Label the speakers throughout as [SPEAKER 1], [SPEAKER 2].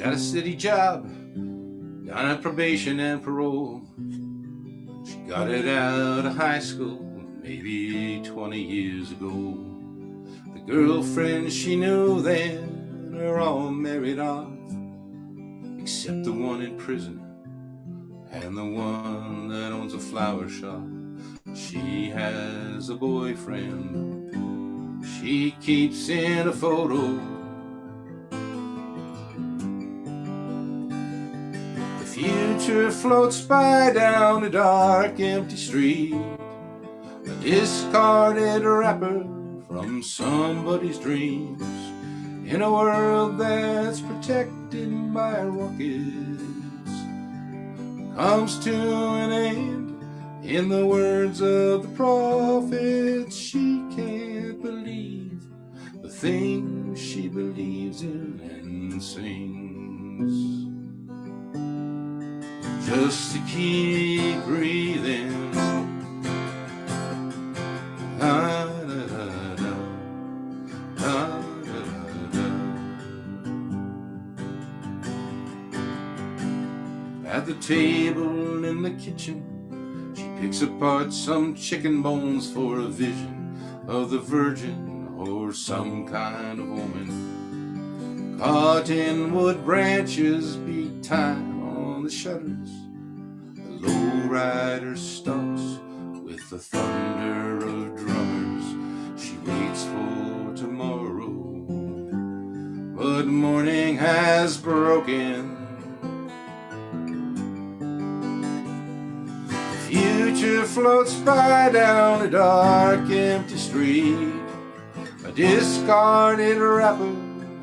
[SPEAKER 1] got a city job, down at probation and parole. She got it out of high school maybe 20 years ago. The girlfriends she knew then are all married off, except the one in prison and the one that owns a flower shop. She has a boyfriend she keeps in a photo. The future floats by down a dark, empty street, a discarded wrapper from somebody's dreams, in a world that's protected by rockets, comes to an end. In the words of the prophets, she can't believe the things she believes in and sings, just to keep breathing. La, da, da, da. La, da, da, da. At the table in the kitchen, she picks apart some chicken bones for a vision of the Virgin or some kind of woman. Caught in wood branches beat time on the shutters. The lowrider stalks with the thunder of drummers. She waits for tomorrow, but morning has broken. Future floats by down a dark, empty street, a discarded wrapper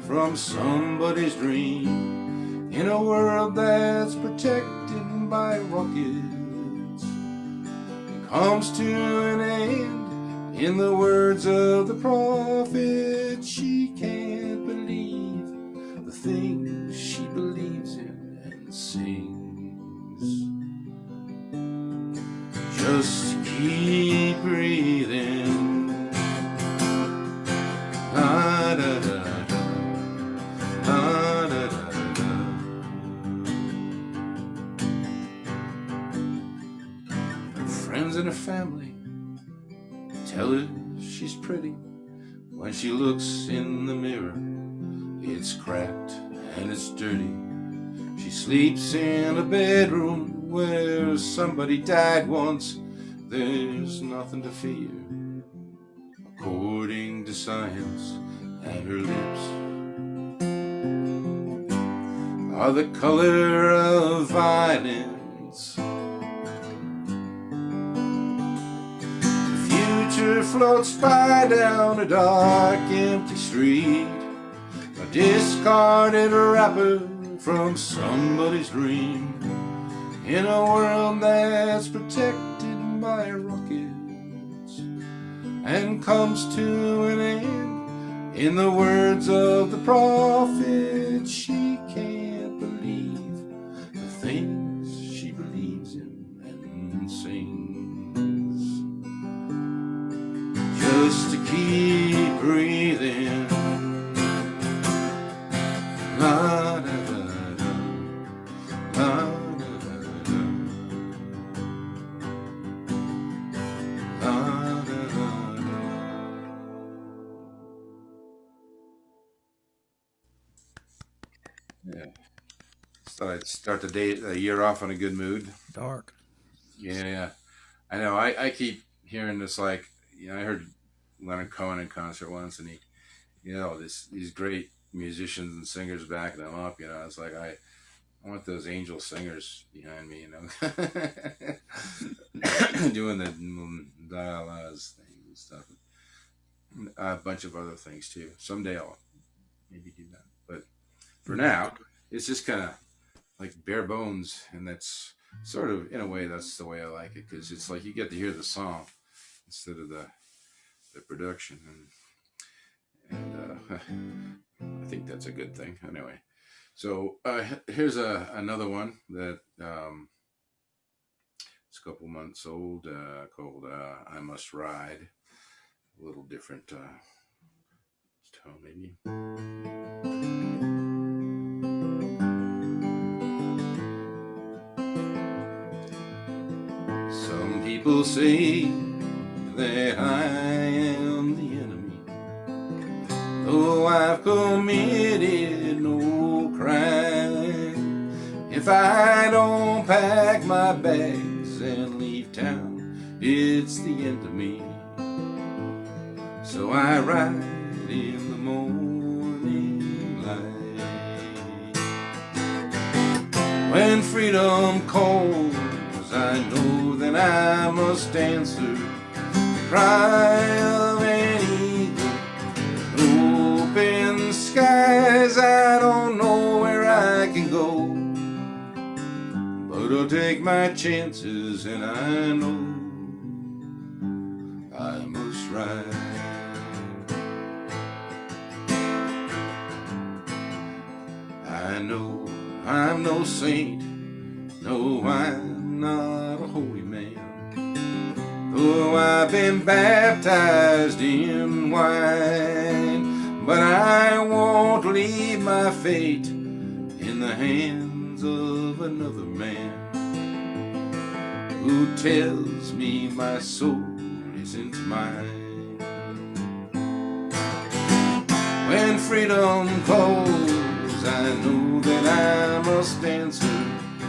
[SPEAKER 1] from somebody's dream, in a world that's protected by rockets, it comes to an end. In the words of the prophet, she can't believe the things she believes in and sings, just keep breathing. La, da, da, da. La, da, da, da. Her friends and her family tell her she's pretty. When she looks in the mirror, it's cracked and it's dirty. She sleeps in a bedroom where somebody died once. There's nothing to fear, according to science, and her lips are the color of violence. The future floats by down a dark, empty street, a discarded wrapper from somebody's dream, in a world that's protected by rockets, and comes to an end. In the words of the prophet, she can't believe the things she believes in and sings, just to keep breathing. La, da, da, da. La, da, da, da. La, da, da, da. Yeah. Thought I'd start the year off on a good mood.
[SPEAKER 2] Dark.
[SPEAKER 1] Yeah, I know. I keep hearing this, like, I heard Leonard Cohen in concert once, and he, these great musicians and singers backing them up. It's like I want those angel singers behind me, doing the da-las thing and stuff. A bunch of other things too. Someday I'll maybe do that, but for now, it's just kind of like bare bones, and that's sort of, in a way, that's the way I like it, because it's like you get to hear the song instead of the production, and I think that's a good thing. Anyway, so here's another one that it's a couple months old, called "I Must Ride." A little different tone, maybe. People say that I am the enemy, though I've committed no crime. If I don't pack my bags and leave town, it's the end of me. So I ride in the morning light. When freedom calls, I know that I must answer the cry of an eagle. Open skies, I don't know where I can go, but I'll take my chances, and I know I must ride. I know I'm no saint, no, I'm not a holy man, though I've been baptized in wine, but I won't leave my fate in the hands of another man who tells me my soul isn't mine. When freedom calls, I know that I must answer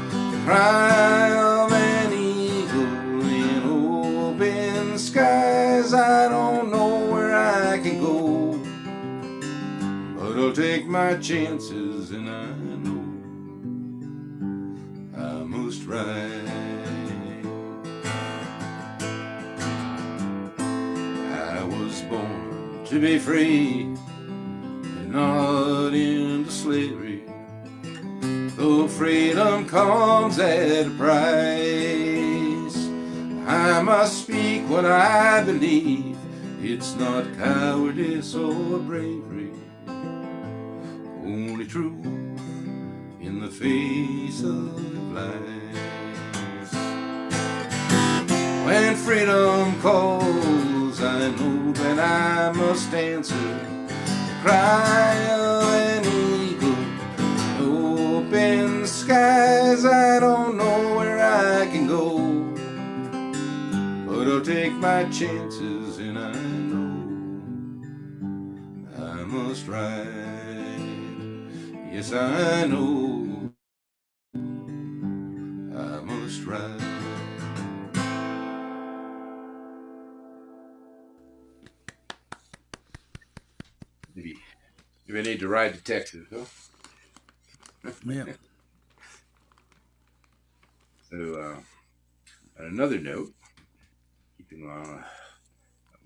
[SPEAKER 1] the cry of an eagle in open skies. I don't know where I can go, but I'll take my chances, and I know I must ride. I was born to be free, not into slavery, though freedom comes at a price. I must speak what I believe, it's not cowardice or bravery, only truth in the face of lies. When freedom calls, I know that I must answer cry of an eagle, open skies. I don't know where I can go, but I'll take my chances, and I know I must ride. Yes, I know I must ride. Maybe I need to ride to Texas, huh?
[SPEAKER 2] Yeah.
[SPEAKER 1] So, on another note, keeping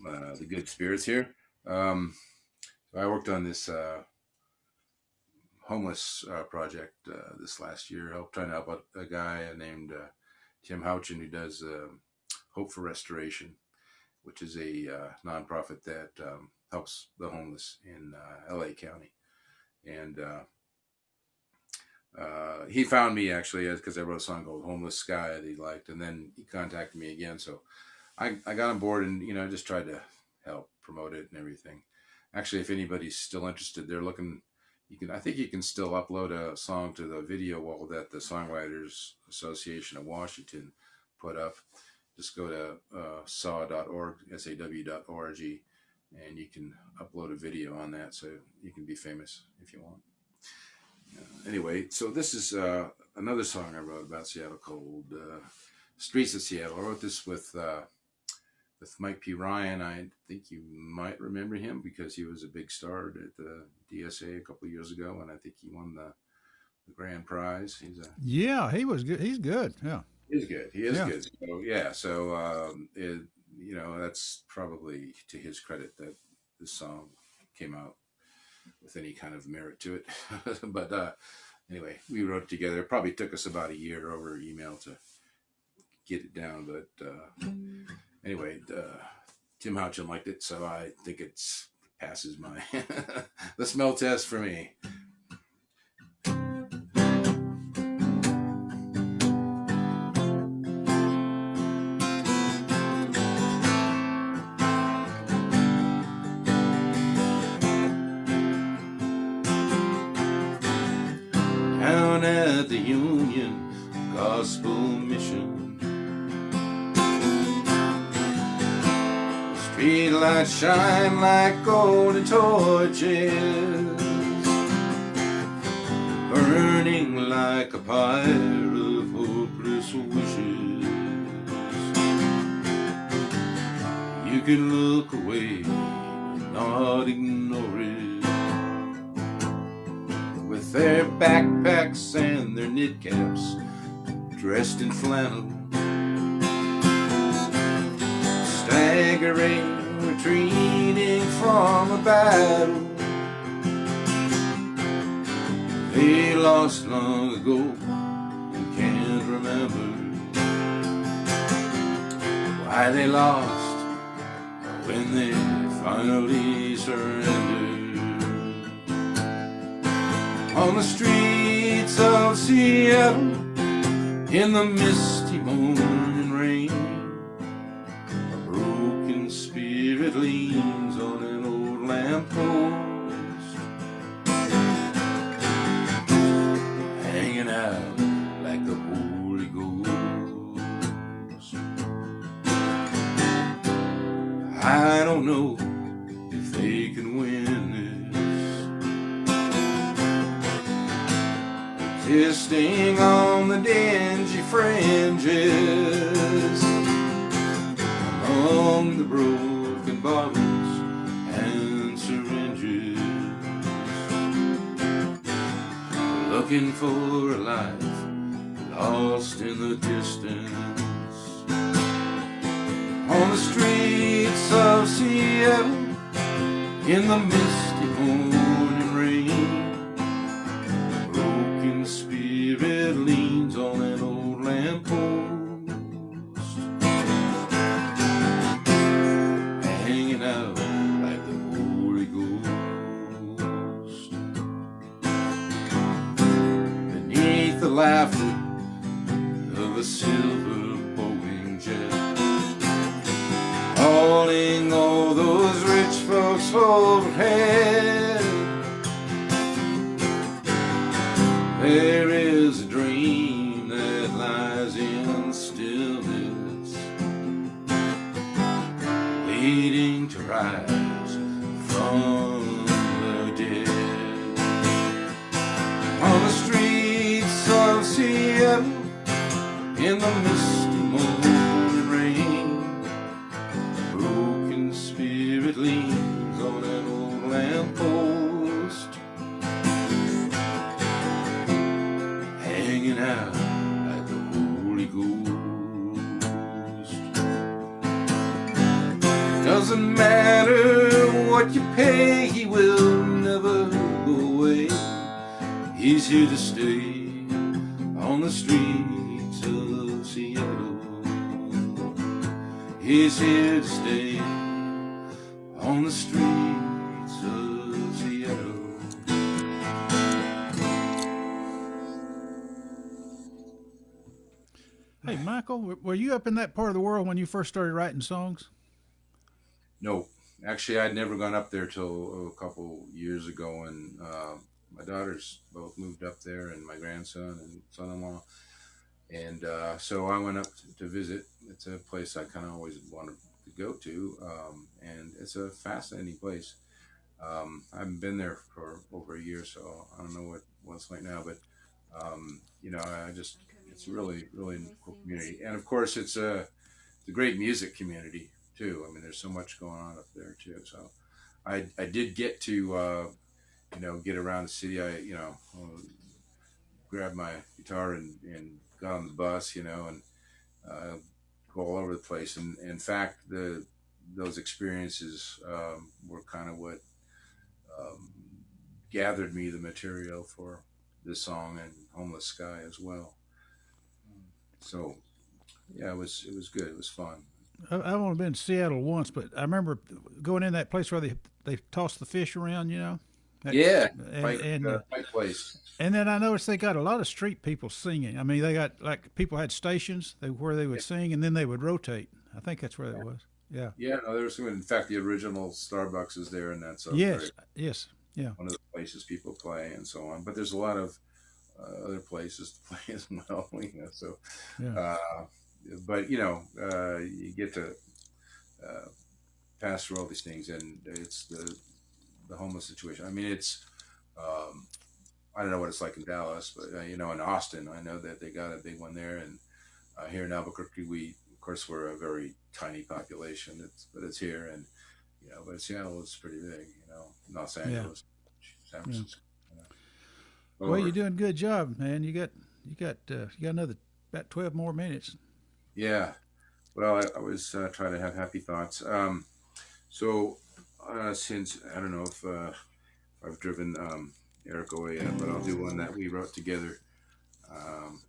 [SPEAKER 1] the good spirits here, so I worked on this homeless project this last year, trying to help out a guy named Tim Houchin, who does Hope for Restoration, which is a nonprofit that helps the homeless in LA County. And he found me actually because I wrote a song called Homeless Sky that he liked, and then he contacted me again. So I got on board, and I just tried to help promote it and everything. Actually, if anybody's still interested, they're looking. I think you can still upload a song to the video wall that the Songwriters Association of Washington put up. Just go to saw.org, saw.org, and you can upload a video on that, so you can be famous if you want. Anyway, so this is another song I wrote about Seattle called Streets of Seattle. I wrote this with Mike P. Ryan. I think you might remember him because he was a big star at the DSA a couple of years ago, and I think he won the grand prize.
[SPEAKER 2] Yeah, he was good. He's good. Yeah.
[SPEAKER 1] He's good. He is
[SPEAKER 2] Yeah.
[SPEAKER 1] good. So yeah. So that's probably to his credit that this song came out with any kind of merit to it. But anyway, we wrote it together. It probably took us about a year over email to get it down. But anyway, Tim Houchin liked it, so I think it passes my the smell test for me. Down at the Union Gospel Mission, Streetlights shine like golden torches, burning like a pyre of hopeless wishes. You can look away, not ignore it. With their backpacks and their knit caps, dressed in flannel, staggering, retreating from a battle they lost long ago and can't remember why they lost when they finally surrendered. On the streets of Seattle, in the misty morning rain, a broken spirit leans on an old lamppost, hanging out like the Holy Ghost. I don't know if they can win this, existing on the dingy fringes, among the broken bottles and syringes, looking for a life lost in the distance. On the streets of Seattle, in the misty morning rain, a broken spirit leans on an old lamppost, hanging out like the Holy Ghost. Beneath the laughter of a silver Boeing jet, calling all those rich folks overhead, there is a dream that lies in stillness, waiting to rise from the dead. On the streets of Seattle, in the misty morning rain, broken spirit leans on an old lamppost, hanging out like the Holy Ghost. Doesn't matter what you pay, he will never go away. He's here to stay on the streets of Seattle. He's here to stay on the streets of Seattle.
[SPEAKER 2] Hey, Michael, were you up in that part of the world when you first started writing songs?
[SPEAKER 1] No, actually, I'd never gone up there till a couple years ago, and my daughters both moved up there, and my grandson and son-in-law, and so I went up to visit. It's a place I kind of always wanted to go to, and it's a fascinating place. I haven't been there for over a year, so I don't know what it's like now, but I just it's really really cool community, and of course it's a great music community too. I mean, there's so much going on up there too. So I did get to get around the city. I grabbed my guitar and got on the bus, and uh, go all over the place. And in fact, those experiences were kind of what um, gathered me the material for this song and Homeless Sky as well. So yeah, it was good. It was fun.
[SPEAKER 2] I've only been to Seattle once, but I remember going in that place where they toss the fish around, that,
[SPEAKER 1] Yeah,
[SPEAKER 2] and
[SPEAKER 1] Pike,
[SPEAKER 2] and uh,
[SPEAKER 1] Pike Place.
[SPEAKER 2] and then I noticed they got a lot of street people singing. I mean, they got like people had stations where they would
[SPEAKER 1] Yeah,
[SPEAKER 2] sing, and then they would rotate. I think that's where it was. Yeah.
[SPEAKER 1] yeah. No, there was some. In fact, the original Starbucks is there, and that's a very
[SPEAKER 2] Yes. Yes. Yeah.
[SPEAKER 1] one of the places people play and so on. But there's a lot of other places to play as well. So,
[SPEAKER 2] Yeah.
[SPEAKER 1] uh, but you get to uh, pass through all these things, and it's the homeless situation. I mean, it's um, I don't know what it's like in Dallas, but you know, in Austin, I know that they got a big one there, and here in Albuquerque, we of course we're a very tiny population. But it's here, and you know, but Seattle is pretty big. You know, Los
[SPEAKER 2] Yeah.
[SPEAKER 1] Angeles, San
[SPEAKER 2] Yeah.
[SPEAKER 1] Francisco, you know, all
[SPEAKER 2] Well, you're
[SPEAKER 1] over.
[SPEAKER 2] doing a good job, man. You got another about 12 more minutes.
[SPEAKER 1] Yeah. Well, I was trying to have happy thoughts. So since I don't know if I've driven Eric away yet, but I'll do one that we wrote together. Um,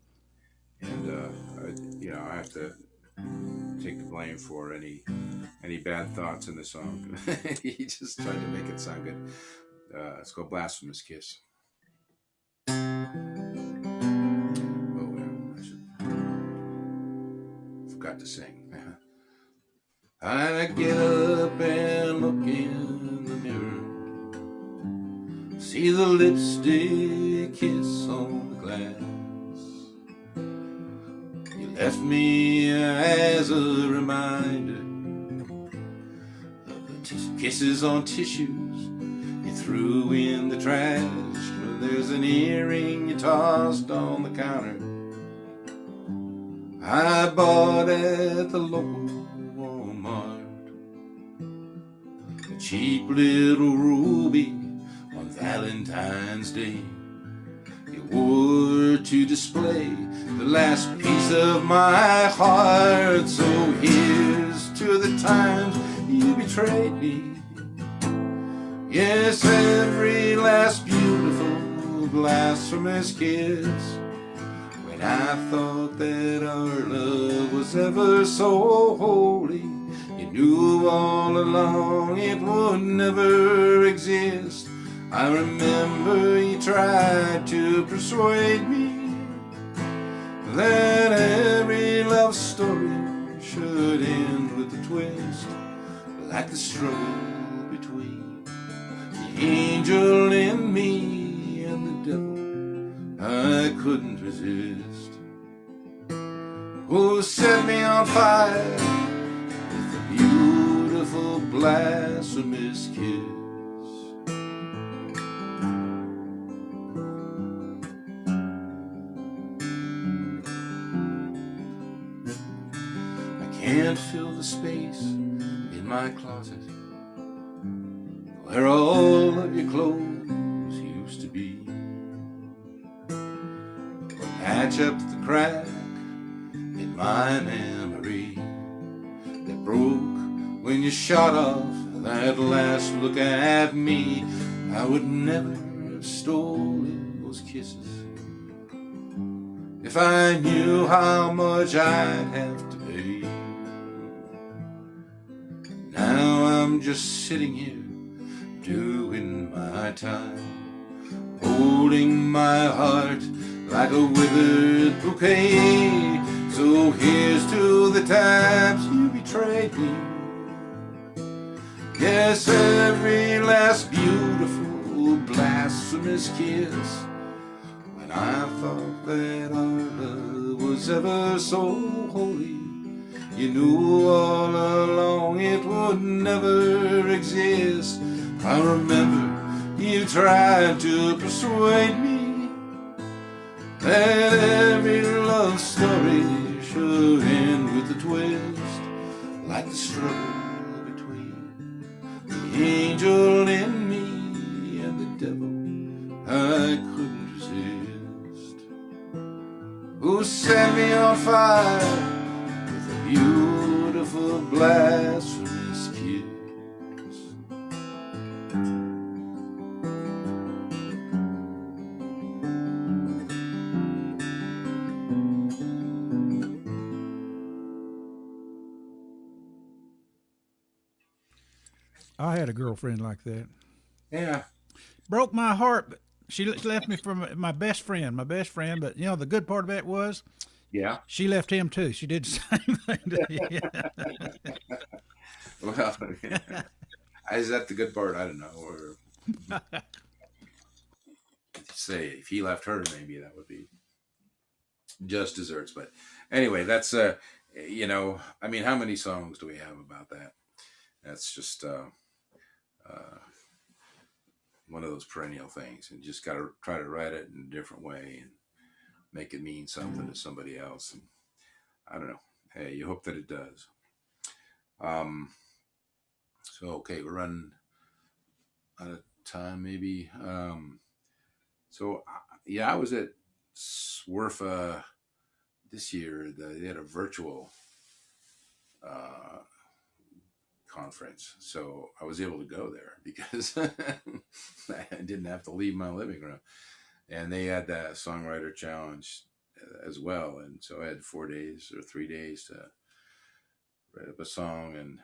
[SPEAKER 1] and you know, I have to take the blame for any bad thoughts in the song. He just tried to make it sound good. It's called "Blasphemous Kiss." Oh, yeah, forgot to sing. I get up and look in the mirror, see the lipstick kiss on the glass. You left me as a reminder of the kisses on tissues you threw in the trash. There's an earring you tossed on the counter I bought at the local Walmart. A cheap little ruby on Valentine's Day. You wore to display the last piece of my heart. So here's to the times you betrayed me. Yes, every last beautiful blasphemous kiss. When I thought that our love was ever so holy, you knew all along it would never exist. I remember you tried to persuade me that every love story should end with a twist, like the struggle between the angel in me and the devil I couldn't resist. Who set me on fire with a beautiful blasphemous kiss. I can't fill the space in my closet where all of your clothes used to be. Patch up the crack in my memory that broke when you shot off that last look at me. I would never have stolen those kisses if I knew how much I'd have to pay. Now I'm just sitting here doing my time, holding my heart like a withered bouquet. So here's to the times you betrayed me. Yes, every last beautiful blasphemous kiss. When I thought that our love was ever so holy, you knew all along it would never exist. I remember you tried to persuade me that every love story should end with a twist, like the struggle between the angel in me and the devil I couldn't resist. Who set me on fire with a beautiful blasphemous kiss.
[SPEAKER 2] I had a girlfriend like that.
[SPEAKER 1] Yeah,
[SPEAKER 2] Broke my heart, but she left me for my best friend. My best friend, but you know the good part of that was
[SPEAKER 1] yeah.
[SPEAKER 2] she left him too. She did the same thing to
[SPEAKER 1] Well, is that the good part? I don't know. Or say if he left her, maybe that would be just desserts. But anyway, that's you know, I mean, how many songs do we have about that? That's just uh, one of those perennial things, and just got to try to write it in a different way and make it mean something to somebody else. And I don't know. Hey, you hope that it does. Um, so okay, we're running out of time, maybe. So yeah, I was at SWRFA this year. They had a virtual uh, conference, so I was able to go there because I didn't have to leave my living room. And they had that songwriter challenge as well, and so I had 4 days or 3 days to write up a song, and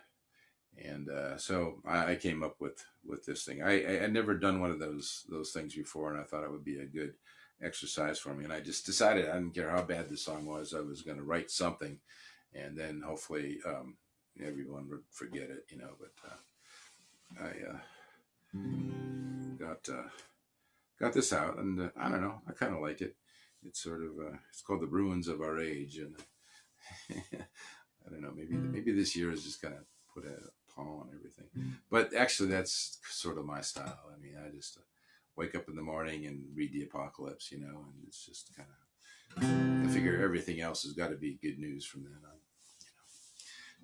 [SPEAKER 1] so I came up with this thing. I had never done one of those things before, and I thought it would be a good exercise for me. And I just decided I didn't care how bad the song was, I was going to write something, and then hopefully everyone would forget it, you know. But I got this out, and I don't know, I kind of like it. It's sort of it's called The Ruins of Our Age, and I don't know, maybe this year is just gonna put a pall on everything. But actually, that's sort of my style. I mean, I just wake up in the morning and read the apocalypse, you know, and it's just kind of, I figure everything else has got to be good news from then on, you know.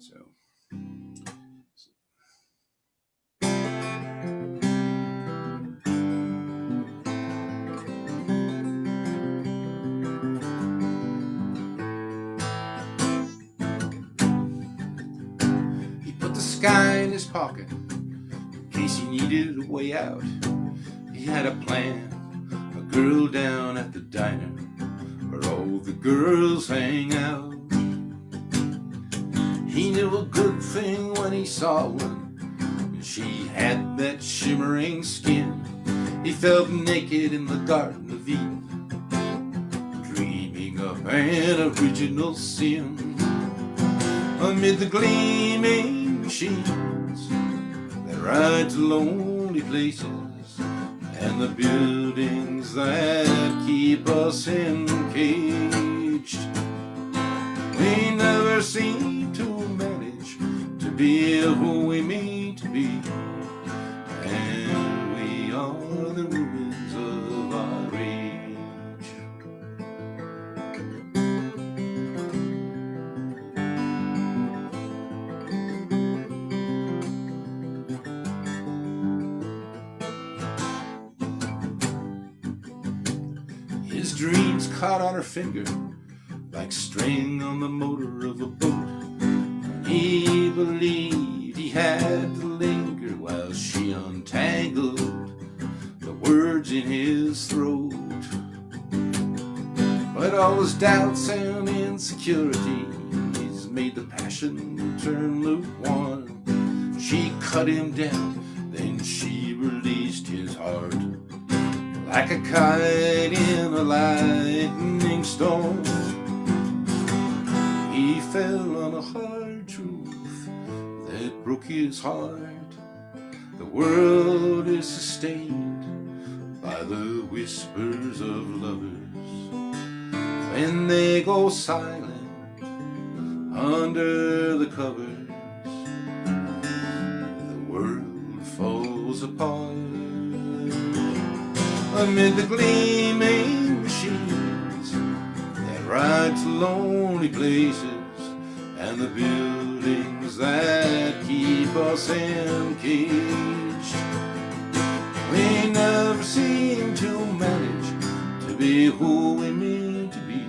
[SPEAKER 1] So he put the sky in his pocket in case he needed a way out. He had a plan, a girl down at the diner where all the girls hang out. He knew a good thing when he saw one, and she had that shimmering skin. He felt naked in the Garden of Eden, dreaming of an original sin. Amid the gleaming machines that ride to lonely places, and the buildings that keep us encaged, we never seem to manage to be who we mean to be, and we are the ruins of our age. His dreams caught on her finger like string on the motor of a boat. He believed he had to linger while she untangled the words in his throat. But all his doubts and insecurities made the passion turn lukewarm. She cut him down, then she released his heart like a kite in a lightning storm. He fell on a hard truth that broke his heart. The world is sustained by the whispers of lovers. When they go silent under the covers, the world falls apart. Amid the gleaming machines that ride to lonely places, and the buildings that keep us encaged, we never seem to manage to be who we mean to be,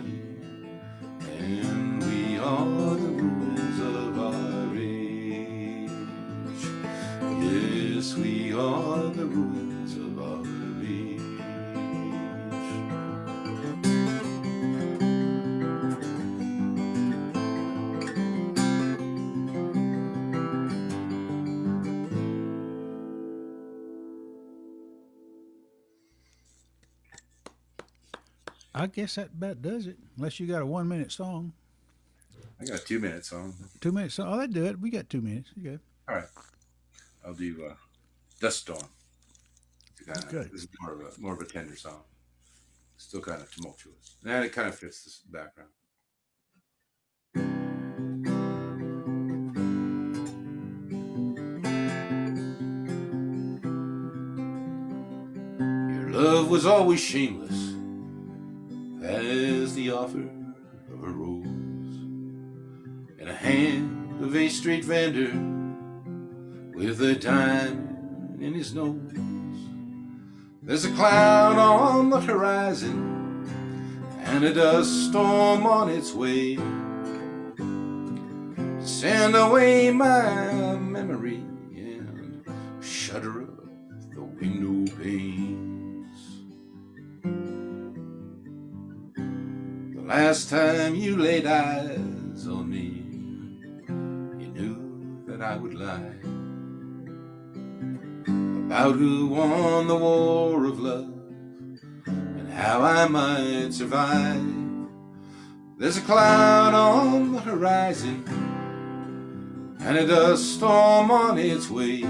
[SPEAKER 1] and we are the ruins of our age. Yes, we are the ruins of our age.
[SPEAKER 2] I guess that about does it. Unless you got a 1 minute song.
[SPEAKER 1] I got a 2 minute song.
[SPEAKER 2] 2 minutes song. Oh, that do it. We got 2 minutes. You good?
[SPEAKER 1] All right, I'll do Dust Storm.
[SPEAKER 2] Good.
[SPEAKER 1] This is more of a tender song. Still kind of tumultuous, and it kind of fits this background. love was always shameless as the offer of a rose in a hand of a street vendor with a diamond in his nose. There's a cloud on the horizon and a dust storm on its way to send away my memory and shudder up the window panes. The last time you laid eyes on me, you knew that I would lie about who won the war of love and how I might survive. There's a cloud on the horizon and a dust storm on its way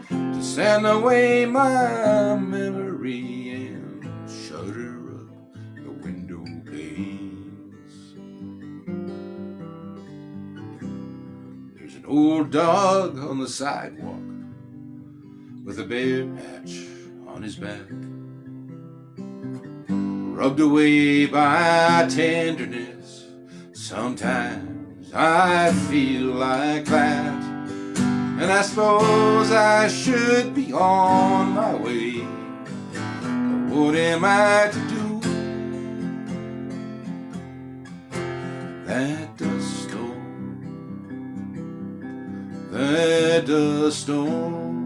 [SPEAKER 1] to send away my memory and shudder up the window panes. There's an old dog on the sidewalk with a bare patch on his back, rubbed away by tenderness. Sometimes I feel like that, and I suppose I should be on my way. But what am I to do? That dust storm